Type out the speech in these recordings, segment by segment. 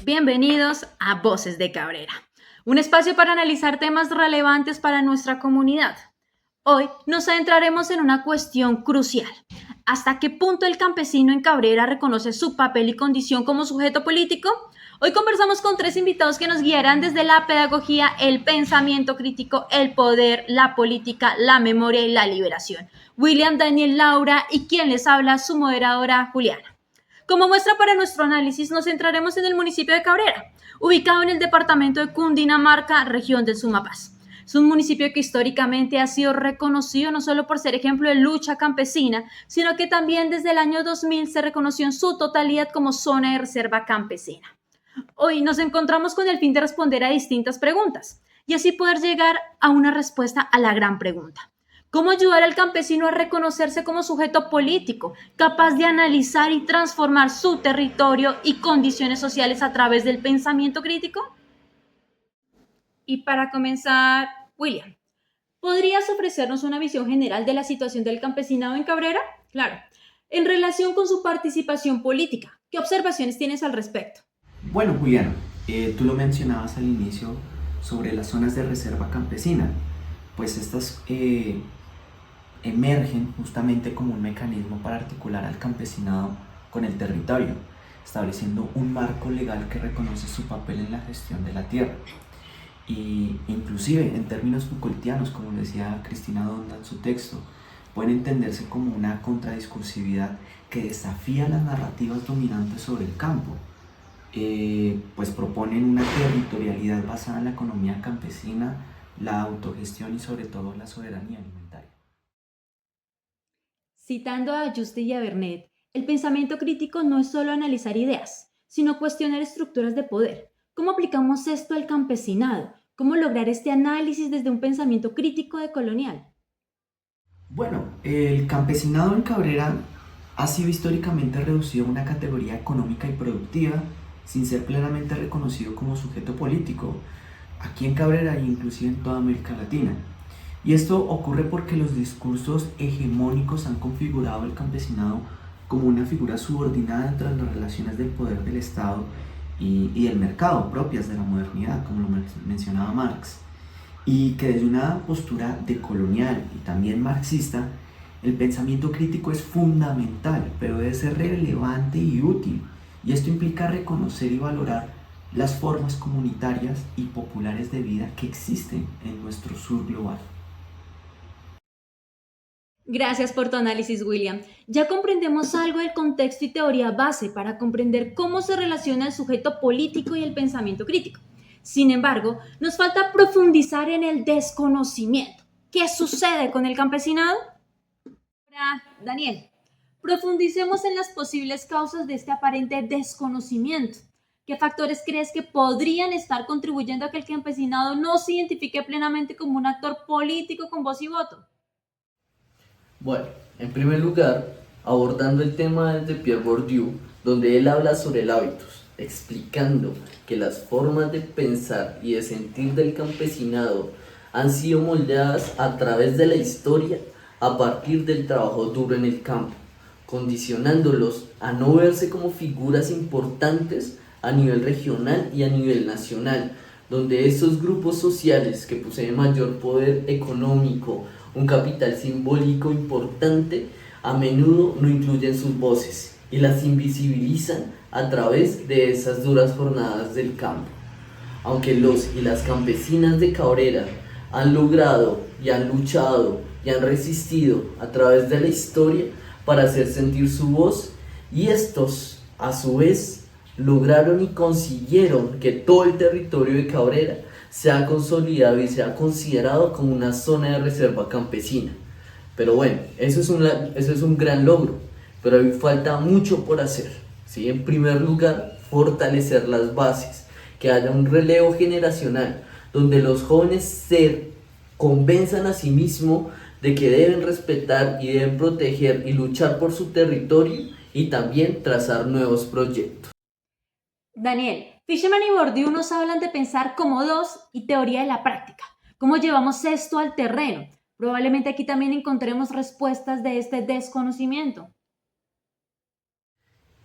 Bienvenidos a Voces de Cabrera, un espacio para analizar temas relevantes para nuestra comunidad. Hoy nos adentraremos en una cuestión crucial. ¿Hasta qué punto el campesino en Cabrera reconoce su papel y condición como sujeto político? Hoy conversamos con tres invitados que nos guiarán desde la pedagogía, el pensamiento crítico, el poder, la política, la memoria y la liberación. William, Daniel, Laura y quien les habla, su moderadora Juliana. Como muestra para nuestro análisis, nos centraremos en el municipio de Cabrera, ubicado en el departamento de Cundinamarca, región del Sumapaz. Es un municipio que históricamente ha sido reconocido no solo por ser ejemplo de lucha campesina, sino que también desde el año 2000 se reconoció en su totalidad como zona de reserva campesina. Hoy nos encontramos con el fin de responder a distintas preguntas y así poder llegar a una respuesta a la gran pregunta. ¿Cómo ayudar al campesino a reconocerse como sujeto político, capaz de analizar y transformar su territorio y condiciones sociales a través del pensamiento crítico? Y para comenzar, William, ¿podrías ofrecernos una visión general de la situación del campesinado en Cabrera? Claro, en relación con su participación política. ¿Qué observaciones tienes al respecto? Bueno, Juliano, tú lo mencionabas al inicio sobre las zonas de reserva campesina, pues estas emergen justamente como un mecanismo para articular al campesinado con el territorio, estableciendo un marco legal que reconoce su papel en la gestión de la tierra. Y inclusive en términos Foucaultianos, como decía Cristina Donda en su texto, pueden entenderse como una contradiscursividad que desafía las narrativas dominantes sobre el campo. Pues proponen una territorialidad basada en la economía campesina, la autogestión y sobre todo la soberanía alimentaria. Citando a Juste y a Bernet, el pensamiento crítico no es solo analizar ideas, sino cuestionar estructuras de poder. ¿Cómo aplicamos esto al campesinado? ¿Cómo lograr este análisis desde un pensamiento crítico decolonial? Bueno, el campesinado en Cabrera ha sido históricamente reducido a una categoría económica y productiva sin ser plenamente reconocido como sujeto político, aquí en Cabrera e inclusive en toda América Latina. Y esto ocurre porque los discursos hegemónicos han configurado el campesinado como una figura subordinada entre las relaciones del poder del Estado y del mercado propias de la modernidad, como lo mencionaba Marx. Y que desde una postura decolonial y también marxista, el pensamiento crítico es fundamental, pero debe ser relevante y útil. Y esto implica reconocer y valorar las formas comunitarias y populares de vida que existen en nuestro sur global. Gracias por tu análisis, William. Ya comprendemos algo del contexto y teoría base para comprender cómo se relaciona el sujeto político y el pensamiento crítico. Sin embargo, nos falta profundizar en el desconocimiento. ¿Qué sucede con el campesinado? Ahora, Daniel, profundicemos en las posibles causas de este aparente desconocimiento. ¿Qué factores crees que podrían estar contribuyendo a que el campesinado no se identifique plenamente como un actor político con voz y voto? Bueno, en primer lugar, abordando el tema desde Pierre Bourdieu, donde él habla sobre el hábitos, explicando que las formas de pensar y de sentir del campesinado han sido moldeadas a través de la historia a partir del trabajo duro en el campo, condicionándolos a no verse como figuras importantes a nivel regional y a nivel nacional, donde estos grupos sociales que poseen mayor poder económico, un capital simbólico importante, a menudo no incluyen sus voces y las invisibilizan a través de esas duras jornadas del campo. Aunque los y las campesinas de Cabrera han logrado y han luchado y han resistido a través de la historia para hacer sentir su voz, y estos a su vez lograron y consiguieron que todo el territorio de Cabrera sea consolidado y sea considerado como una zona de reserva campesina. Pero bueno, eso es un gran logro, pero hay falta mucho por hacer, ¿sí? En primer lugar, fortalecer las bases, que haya un relevo generacional, donde los jóvenes se convenzan a sí mismos de que deben respetar y deben proteger y luchar por su territorio y también trazar nuevos proyectos. Daniel, Fisherman y Bourdieu nos hablan de pensar como dos y teoría de la práctica. ¿Cómo llevamos esto al terreno? Probablemente aquí también encontremos respuestas de este desconocimiento.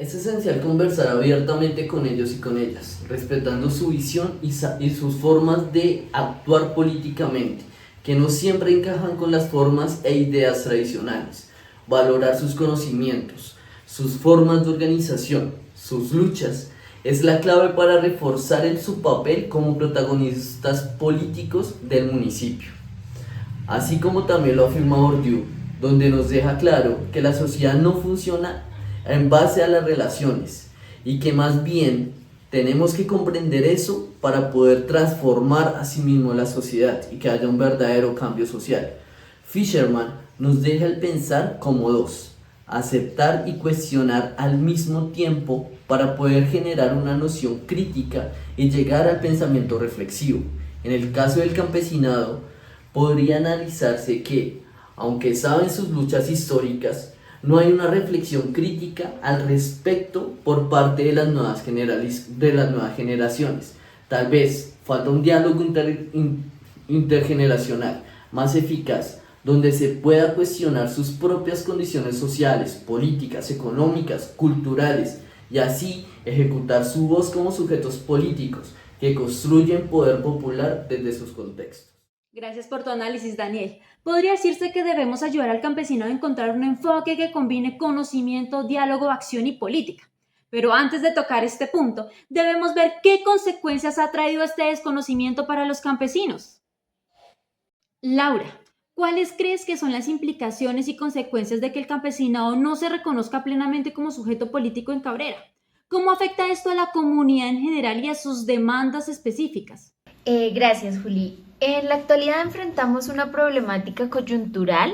Es esencial conversar abiertamente con ellos y con ellas, respetando su visión y sus formas de actuar políticamente, que no siempre encajan con las formas e ideas tradicionales. Valorar sus conocimientos, sus formas de organización, sus luchas, es la clave para reforzar su papel como protagonistas políticos del municipio. Así como también lo afirma Bourdieu, donde nos deja claro que la sociedad no funciona en base a las relaciones y que más bien tenemos que comprender eso para poder transformar a sí mismo la sociedad y que haya un verdadero cambio social. Fisherman nos deja el pensar como dos, aceptar y cuestionar al mismo tiempo para poder generar una noción crítica y llegar al pensamiento reflexivo. En el caso del campesinado, podría analizarse que, aunque saben sus luchas históricas, no hay una reflexión crítica al respecto por parte de las nuevas generaciones. Tal vez falta un diálogo intergeneracional más eficaz, donde se pueda cuestionar sus propias condiciones sociales, políticas, económicas, culturales, y así ejecutar su voz como sujetos políticos que construyen poder popular desde sus contextos. Gracias por tu análisis, Daniel. Podría decirse que debemos ayudar al campesino a encontrar un enfoque que combine conocimiento, diálogo, acción y política. Pero antes de tocar este punto, debemos ver qué consecuencias ha traído este desconocimiento para los campesinos. Laura, ¿cuáles crees que son las implicaciones y consecuencias de que el campesinado no se reconozca plenamente como sujeto político en Cabrera? ¿Cómo afecta esto a la comunidad en general y a sus demandas específicas? Gracias, Juli. En la actualidad enfrentamos una problemática coyuntural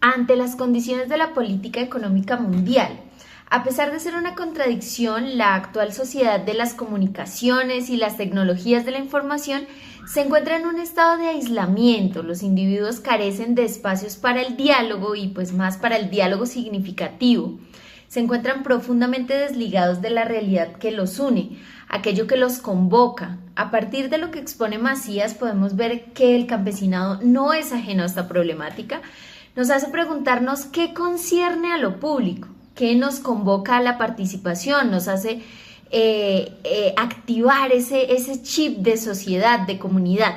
ante las condiciones de la política económica mundial. A pesar de ser una contradicción, la actual sociedad de las comunicaciones y las tecnologías de la información se encuentra en un estado de aislamiento. Los individuos carecen de espacios para el diálogo y pues más para el diálogo significativo. Se encuentran profundamente desligados de la realidad que los une, aquello que los convoca. A partir de lo que expone Macías podemos ver que el campesinado no es ajeno a esta problemática. Nos hace preguntarnos qué concierne a lo público, qué nos convoca a la participación, nos hace activar ese chip de sociedad, de comunidad.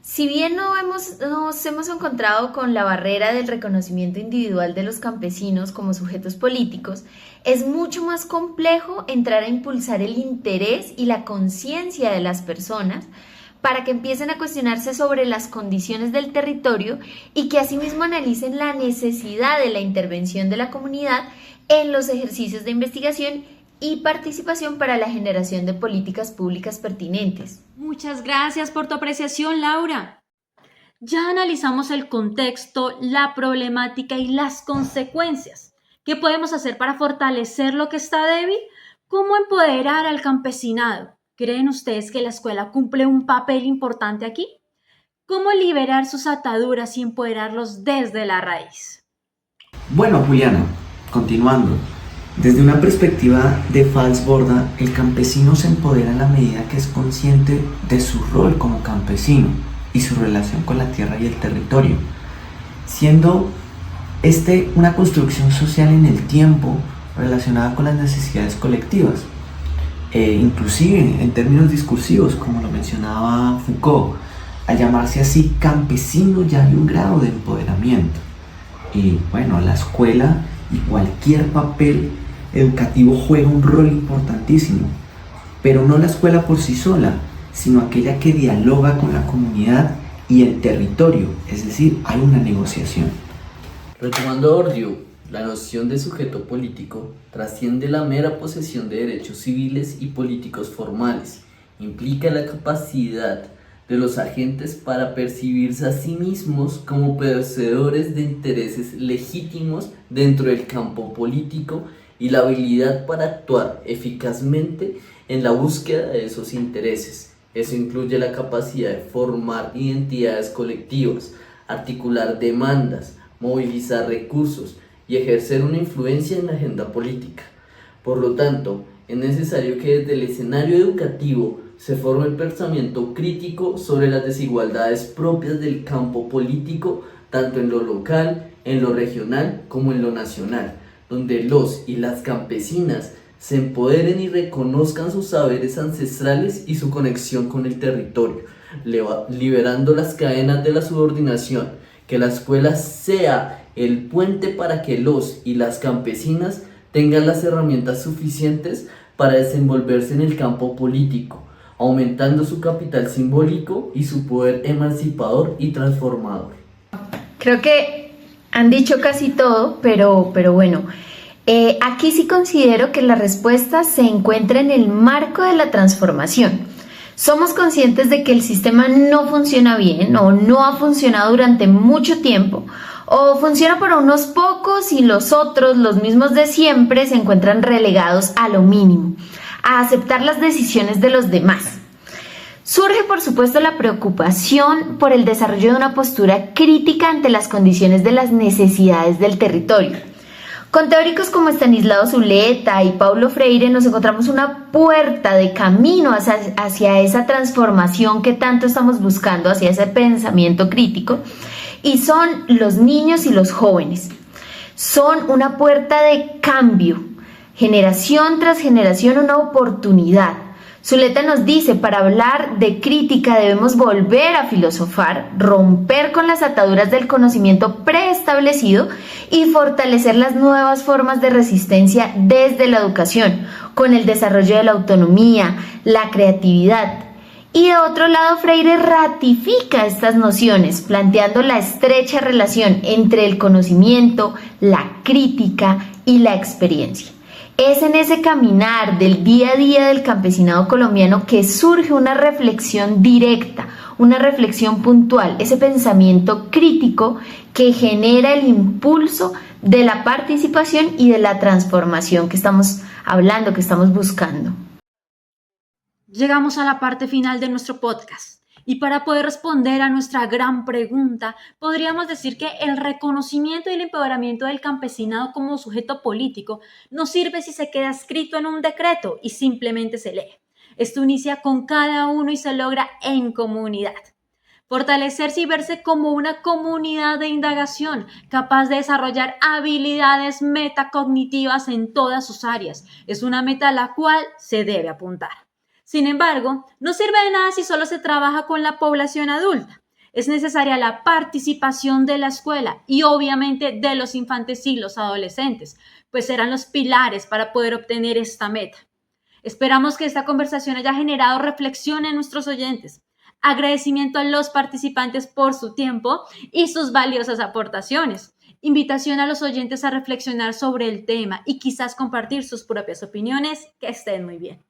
Si bien nos hemos encontrado con la barrera del reconocimiento individual de los campesinos como sujetos políticos, es mucho más complejo entrar a impulsar el interés y la conciencia de las personas para que empiecen a cuestionarse sobre las condiciones del territorio y que asimismo analicen la necesidad de la intervención de la comunidad en los ejercicios de investigación y participación para la generación de políticas públicas pertinentes. Muchas gracias por tu apreciación, Laura. Ya analizamos el contexto, la problemática y las consecuencias. ¿Qué podemos hacer para fortalecer lo que está débil? ¿Cómo empoderar al campesinado? ¿Creen ustedes que la escuela cumple un papel importante aquí? ¿Cómo liberar sus ataduras y empoderarlos desde la raíz? Bueno, Juliana, continuando. Desde una perspectiva de Falsborda, el campesino se empodera en la medida que es consciente de su rol como campesino y su relación con la tierra y el territorio, siendo una construcción social en el tiempo relacionada con las necesidades colectivas, inclusive en términos discursivos, como lo mencionaba Foucault. Al llamarse así campesino ya hay un grado de empoderamiento. Y bueno, la escuela y cualquier papel educativo juega un rol importantísimo, pero no la escuela por sí sola, sino aquella que dialoga con la comunidad y el territorio, es decir, hay una negociación. Retomando a Bourdieu, la noción de sujeto político trasciende la mera posesión de derechos civiles y políticos formales, implica la capacidad de los agentes para percibirse a sí mismos como poseedores de intereses legítimos dentro del campo político y la habilidad para actuar eficazmente en la búsqueda de esos intereses. Eso incluye la capacidad de formar identidades colectivas, articular demandas, movilizar recursos y ejercer una influencia en la agenda política. Por lo tanto, es necesario que desde el escenario educativo se forme el pensamiento crítico sobre las desigualdades propias del campo político, tanto en lo local, en lo regional como en lo nacional, donde los y las campesinas se empoderen y reconozcan sus saberes ancestrales y su conexión con el territorio, liberando las cadenas de la subordinación. Que la escuela sea el puente para que los y las campesinas tengan las herramientas suficientes para desenvolverse en el campo político, aumentando su capital simbólico y su poder emancipador y transformador. Creo que han dicho casi todo, pero bueno, aquí sí considero que la respuesta se encuentra en el marco de la transformación. Somos conscientes de que el sistema no funciona bien o no ha funcionado durante mucho tiempo, o funciona para unos pocos y los otros, los mismos de siempre, se encuentran relegados a lo mínimo, a aceptar las decisiones de los demás. Surge, por supuesto, la preocupación por el desarrollo de una postura crítica ante las condiciones de las necesidades del territorio. Con teóricos como Estanislao Zuleta y Paulo Freire nos encontramos una puerta de camino hacia esa transformación que tanto estamos buscando, hacia ese pensamiento crítico, y son los niños y los jóvenes. Son una puerta de cambio, generación tras generación, una oportunidad. Zuleta nos dice, para hablar de crítica debemos volver a filosofar, romper con las ataduras del conocimiento preestablecido y fortalecer las nuevas formas de resistencia desde la educación, con el desarrollo de la autonomía, la creatividad. Y de otro lado, Freire ratifica estas nociones, planteando la estrecha relación entre el conocimiento, la crítica y la experiencia. Es en ese caminar del día a día del campesinado colombiano que surge una reflexión directa, una reflexión puntual, ese pensamiento crítico que genera el impulso de la participación y de la transformación que estamos hablando, que estamos buscando. Llegamos a la parte final de nuestro podcast. Y para poder responder a nuestra gran pregunta, podríamos decir que el reconocimiento y el empoderamiento del campesinado como sujeto político no sirve si se queda escrito en un decreto y simplemente se lee. Esto inicia con cada uno y se logra en comunidad. Fortalecerse y verse como una comunidad de indagación capaz de desarrollar habilidades metacognitivas en todas sus áreas es una meta a la cual se debe apuntar. Sin embargo, no sirve de nada si solo se trabaja con la población adulta. Es necesaria la participación de la escuela y obviamente de los infantes y los adolescentes, pues serán los pilares para poder obtener esta meta. Esperamos que esta conversación haya generado reflexión en nuestros oyentes. Agradecimiento a los participantes por su tiempo y sus valiosas aportaciones. Invitación a los oyentes a reflexionar sobre el tema y quizás compartir sus propias opiniones. Que estén muy bien.